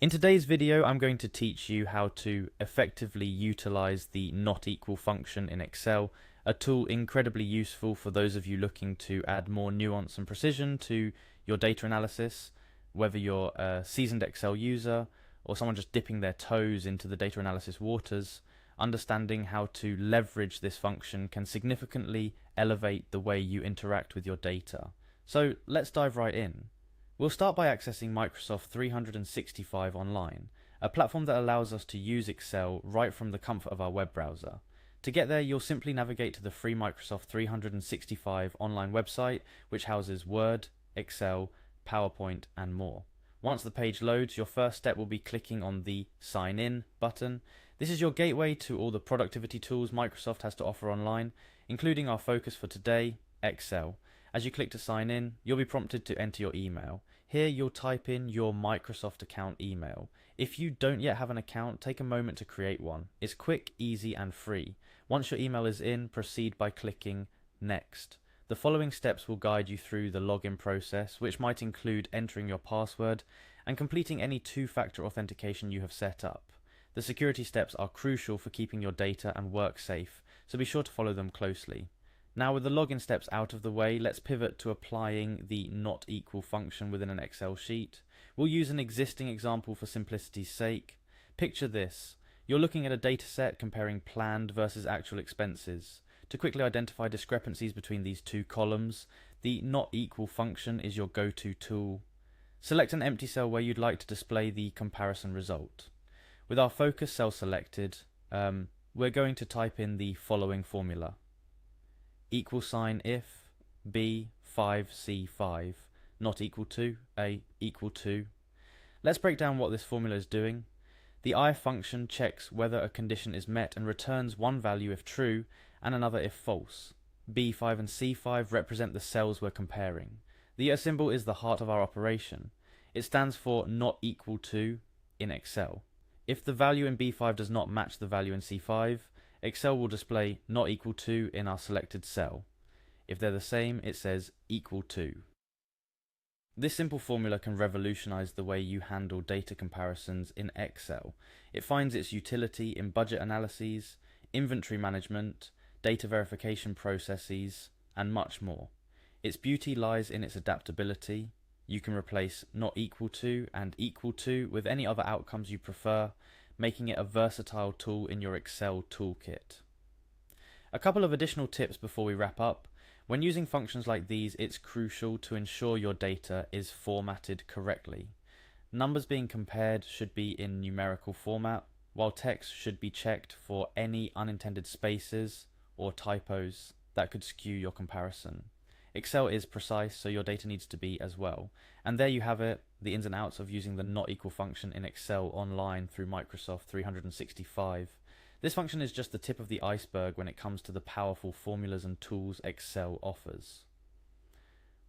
In today's video, I'm going to teach you how to effectively utilize the not equal function in Excel, a tool incredibly useful for those of you looking to add more nuance and precision to your data analysis, whether you're a seasoned Excel user or someone just dipping their toes into the data analysis waters. Understanding how to leverage this function can significantly elevate the way you interact with your data. So let's dive right in. We'll start by accessing Microsoft 365 Online, a platform that allows us to use Excel right from the comfort of our web browser. To get there, you'll simply navigate to the free Microsoft 365 Online website, which houses Word, Excel, PowerPoint, and more. Once the page loads, your first step will be clicking on the Sign In button. This is your gateway to all the productivity tools Microsoft has to offer online, including our focus for today, Excel. As you click to sign in, you'll be prompted to enter your email. Here you'll type in your Microsoft account email. If you don't yet have an account, take a moment to create one. It's quick, easy, and free. Once your email is in, proceed by clicking Next. The following steps will guide you through the login process, which might include entering your password and completing any two-factor authentication you have set up. The security steps are crucial for keeping your data and work safe, so be sure to follow them closely. Now, with the login steps out of the way, let's pivot to applying the not equal function within an Excel sheet. We'll use an existing example for simplicity's sake. Picture this. You're looking at a data set comparing planned versus actual expenses. To quickly identify discrepancies between these two columns, the not equal function is your go-to tool. Select an empty cell where you'd like to display the comparison result. With our focus cell selected, we're going to type in the following formula. Equal sign if B5C5 not equal to A equal to. Let's break down what this formula is doing. The if function checks whether a condition is met and returns one value if true and another if false. B5 and C5 represent the cells we're comparing. The symbol is the heart of our operation. It stands for not equal to in Excel. If the value in B5 does not match the value in C5, Excel will display not equal to in our selected cell. If they're the same, it says equal to. This simple formula can revolutionize the way you handle data comparisons in Excel. It finds its utility in budget analyses, inventory management, data verification processes, and much more. Its beauty lies in its adaptability. You can replace not equal to and equal to with any other outcomes you prefer, making it a versatile tool in your Excel toolkit. A couple of additional tips before we wrap up. When using functions like these, it's crucial to ensure your data is formatted correctly. Numbers being compared should be in numerical format, while text should be checked for any unintended spaces or typos that could skew your comparison. Excel is precise, so your data needs to be as well. And there you have it, the ins and outs of using the not equal function in Excel online through Microsoft 365. This function is just the tip of the iceberg when it comes to the powerful formulas and tools Excel offers.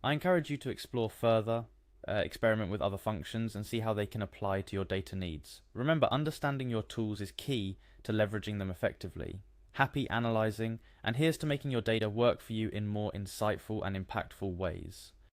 I encourage you to explore further, experiment with other functions and see how they can apply to your data needs. Remember, understanding your tools is key to leveraging them effectively. Happy analyzing, and here's to making your data work for you in more insightful and impactful ways.